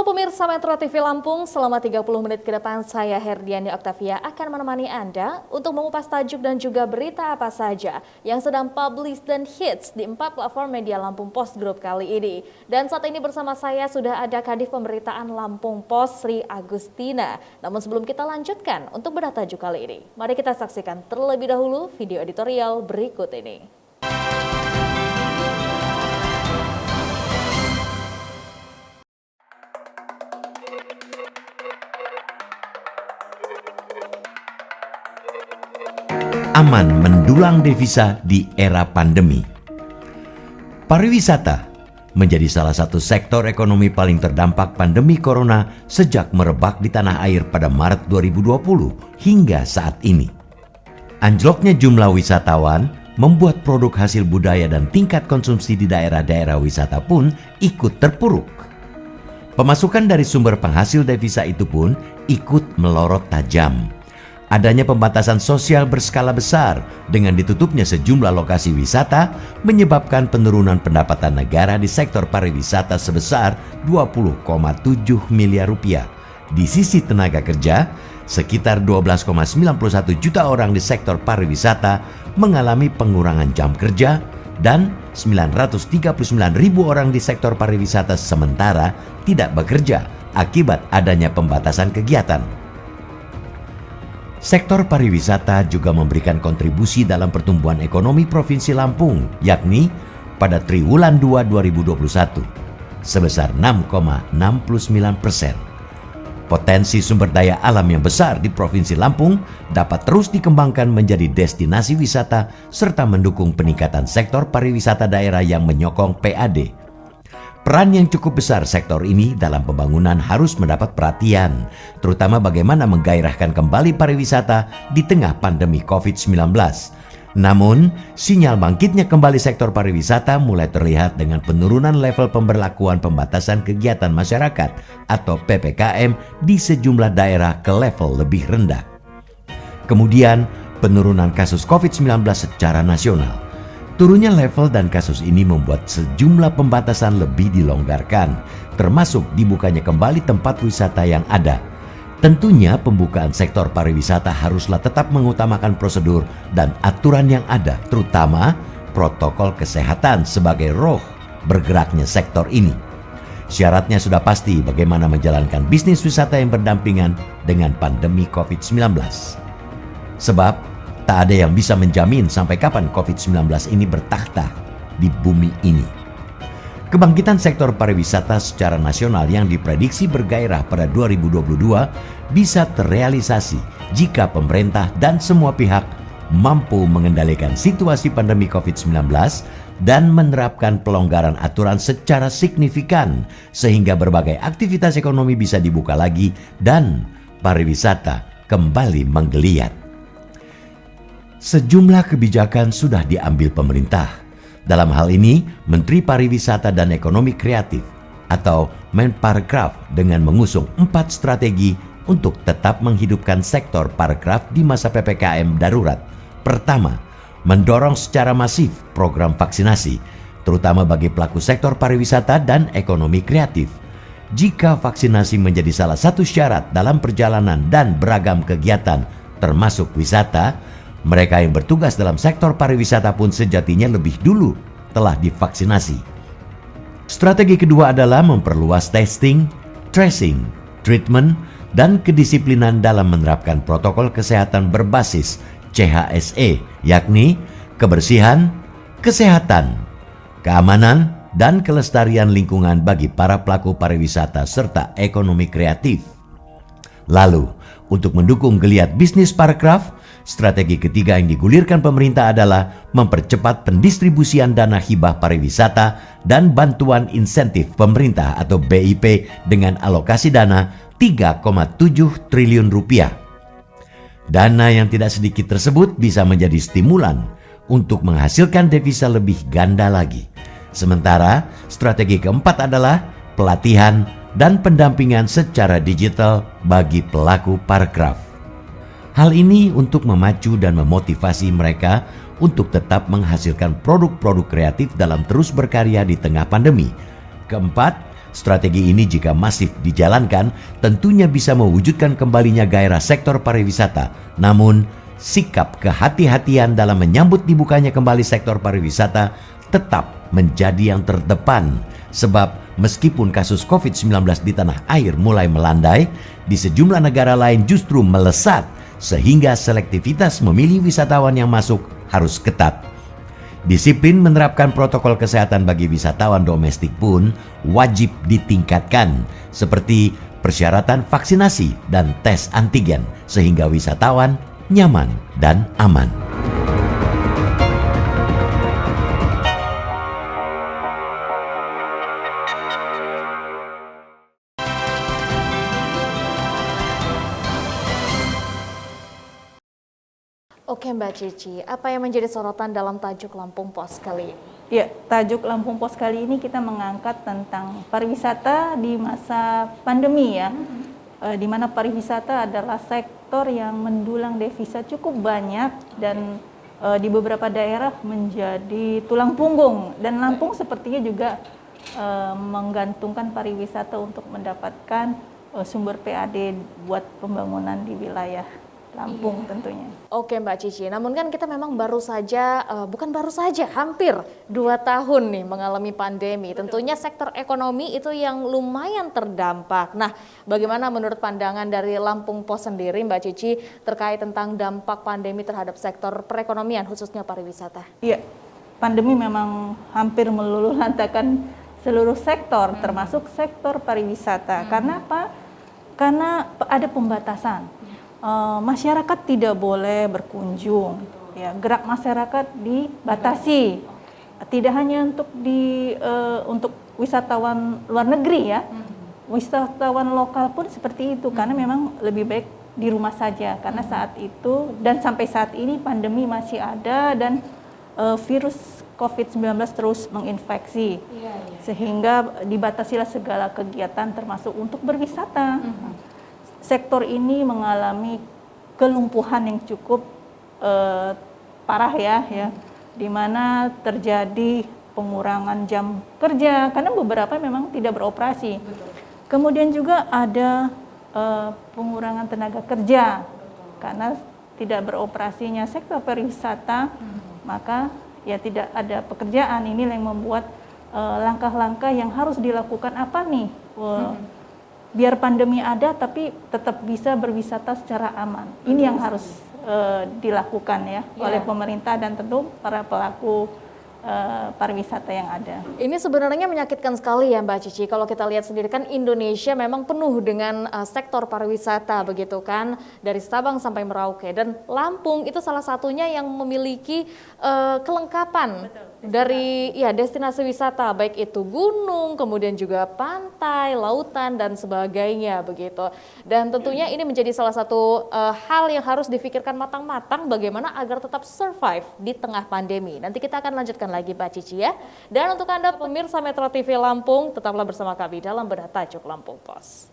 Halo pemirsa Metro TV Lampung, selama 30 menit ke depan saya Herdiani Oktavia akan menemani Anda untuk mengupas tajuk dan juga berita apa saja yang sedang publish dan hits di 4 platform media Lampung Post Group kali ini. Dan saat ini bersama saya sudah ada Kadif Pemberitaan Lampung Post Sri Agustina. Namun sebelum kita lanjutkan untuk bedah tajuk kali ini, mari kita saksikan terlebih dahulu video editorial berikut ini. Aman mendulang devisa di era pandemi. Pariwisata menjadi salah satu sektor ekonomi paling terdampak pandemi corona sejak merebak di tanah air pada Maret 2020 hingga saat ini. Anjloknya jumlah wisatawan membuat produk hasil budaya dan tingkat konsumsi di daerah-daerah wisata pun ikut terpuruk. Pemasukan dari sumber penghasil devisa itu pun ikut melorot tajam. Adanya pembatasan sosial berskala besar dengan ditutupnya sejumlah lokasi wisata menyebabkan penurunan pendapatan negara di sektor pariwisata sebesar 20,7 miliar rupiah. Di sisi tenaga kerja, sekitar 12,91 juta orang di sektor pariwisata mengalami pengurangan jam kerja dan 939 ribu orang di sektor pariwisata sementara tidak bekerja akibat adanya pembatasan kegiatan. Sektor pariwisata juga memberikan kontribusi dalam pertumbuhan ekonomi Provinsi Lampung, yakni pada triwulan 2 2021 sebesar 6,69%. Potensi sumber daya alam yang besar di Provinsi Lampung dapat terus dikembangkan menjadi destinasi wisata serta mendukung peningkatan sektor pariwisata daerah yang menyokong PAD. Peran yang cukup besar sektor ini dalam pembangunan harus mendapat perhatian, terutama bagaimana menggairahkan kembali pariwisata di tengah pandemi COVID-19. Namun, sinyal bangkitnya kembali sektor pariwisata mulai terlihat dengan penurunan level pemberlakuan pembatasan kegiatan masyarakat atau PPKM di sejumlah daerah ke level lebih rendah. Kemudian, penurunan kasus COVID-19 secara nasional. Turunnya level dan kasus ini membuat sejumlah pembatasan lebih dilonggarkan, termasuk dibukanya kembali tempat wisata yang ada. Tentunya pembukaan sektor pariwisata haruslah tetap mengutamakan prosedur dan aturan yang ada, terutama protokol kesehatan sebagai roh bergeraknya sektor ini. Syaratnya sudah pasti bagaimana menjalankan bisnis wisata yang berdampingan dengan pandemi COVID-19. Sebab tak ada yang bisa menjamin sampai kapan COVID-19 ini bertakhta di bumi ini. Kebangkitan sektor pariwisata secara nasional yang diprediksi bergairah pada 2022 bisa terrealisasi jika pemerintah dan semua pihak mampu mengendalikan situasi pandemi COVID-19 dan menerapkan pelonggaran aturan secara signifikan sehingga berbagai aktivitas ekonomi bisa dibuka lagi dan pariwisata kembali menggeliat. Sejumlah kebijakan sudah diambil pemerintah. Dalam hal ini, Menteri Pariwisata dan Ekonomi Kreatif atau Menparekraf dengan mengusung 4 strategi untuk tetap menghidupkan sektor parekraf di masa PPKM darurat. Pertama, mendorong secara masif program vaksinasi, terutama bagi pelaku sektor pariwisata dan ekonomi kreatif. Jika vaksinasi menjadi salah satu syarat dalam perjalanan dan beragam kegiatan, termasuk wisata, mereka yang bertugas dalam sektor pariwisata pun sejatinya lebih dulu telah divaksinasi. Strategi kedua adalah memperluas testing, tracing, treatment, dan kedisiplinan dalam menerapkan protokol kesehatan berbasis CHSE, yakni kebersihan, kesehatan, keamanan, dan kelestarian lingkungan bagi para pelaku pariwisata serta ekonomi kreatif. Lalu, untuk mendukung geliat bisnis parekraf, strategi ketiga yang digulirkan pemerintah adalah mempercepat pendistribusian dana hibah pariwisata dan bantuan insentif pemerintah atau BIP dengan alokasi dana 3,7 triliun rupiah. Dana yang tidak sedikit tersebut bisa menjadi stimulan untuk menghasilkan devisa lebih ganda lagi. Sementara strategi keempat adalah pelatihan dan pendampingan secara digital bagi pelaku parekraf. Hal ini untuk memacu dan memotivasi mereka untuk tetap menghasilkan produk-produk kreatif dalam terus berkarya di tengah pandemi. Keempat, Strategi ini jika masif dijalankan tentunya bisa mewujudkan kembalinya gairah sektor pariwisata. Namun, sikap kehati-hatian dalam menyambut dibukanya kembali sektor pariwisata tetap menjadi yang terdepan. Sebab meskipun kasus COVID-19 di tanah air mulai melandai, di sejumlah negara lain justru melesat sehingga selektivitas memilih wisatawan yang masuk harus ketat. Disiplin menerapkan protokol kesehatan bagi wisatawan domestik pun wajib ditingkatkan, seperti persyaratan vaksinasi dan tes antigen sehingga wisatawan nyaman dan aman. Oke Mbak Cici, apa yang menjadi sorotan dalam tajuk Lampung Pos kali ini? Ya, tajuk Lampung Pos kali ini kita mengangkat tentang pariwisata di masa pandemi ya. Di mana pariwisata adalah sektor yang mendulang devisa cukup banyak dan di beberapa daerah menjadi tulang punggung. Dan Lampung sepertinya juga menggantungkan pariwisata untuk mendapatkan sumber PAD buat pembangunan di wilayah Lampung tentunya. Oke Mbak Cici, namun kan kita memang hampir 2 tahun nih mengalami pandemi. Tentunya sektor ekonomi itu yang lumayan terdampak. Nah, bagaimana menurut pandangan dari Lampung Pos sendiri Mbak Cici terkait tentang dampak pandemi terhadap sektor perekonomian khususnya pariwisata? Iya, pandemi memang hampir meluluhlantakan seluruh sektor termasuk sektor pariwisata. Karena apa? Karena ada pembatasan. Masyarakat tidak boleh berkunjung, ya, gerak masyarakat dibatasi. Tidak hanya untuk wisatawan luar negeri ya, wisatawan lokal pun seperti itu karena memang lebih baik di rumah saja karena saat itu dan sampai saat ini pandemi masih ada dan virus COVID-19 terus menginfeksi, sehingga dibatasilah segala kegiatan termasuk untuk berwisata. Sektor ini mengalami kelumpuhan yang cukup parah ya, di mana terjadi pengurangan jam kerja karena beberapa memang tidak beroperasi. Kemudian juga ada pengurangan tenaga kerja karena tidak beroperasinya sektor pariwisata, maka ya tidak ada pekerjaan. Ini yang membuat langkah-langkah yang harus dilakukan apa nih? Biar pandemi ada tapi tetap bisa berwisata secara aman. Ini yang harus dilakukan ya oleh pemerintah dan tentu para pelaku pariwisata yang ada. Ini sebenarnya menyakitkan sekali ya Mbak Cici. Kalau kita lihat sendiri kan Indonesia memang penuh dengan sektor pariwisata begitu kan, dari Sabang sampai Merauke, dan Lampung itu salah satunya yang memiliki kelengkapan dari destinasi wisata, baik itu gunung, kemudian juga pantai, lautan dan sebagainya begitu. Dan tentunya ini menjadi salah satu hal yang harus difikirkan matang-matang bagaimana agar tetap survive di tengah pandemi. Nanti kita akan lanjutkan lagi Mbak Cici ya. Dan untuk Anda pemirsa Metro TV Lampung, tetaplah bersama kami dalam Bedah Tajuk Lampung Pos.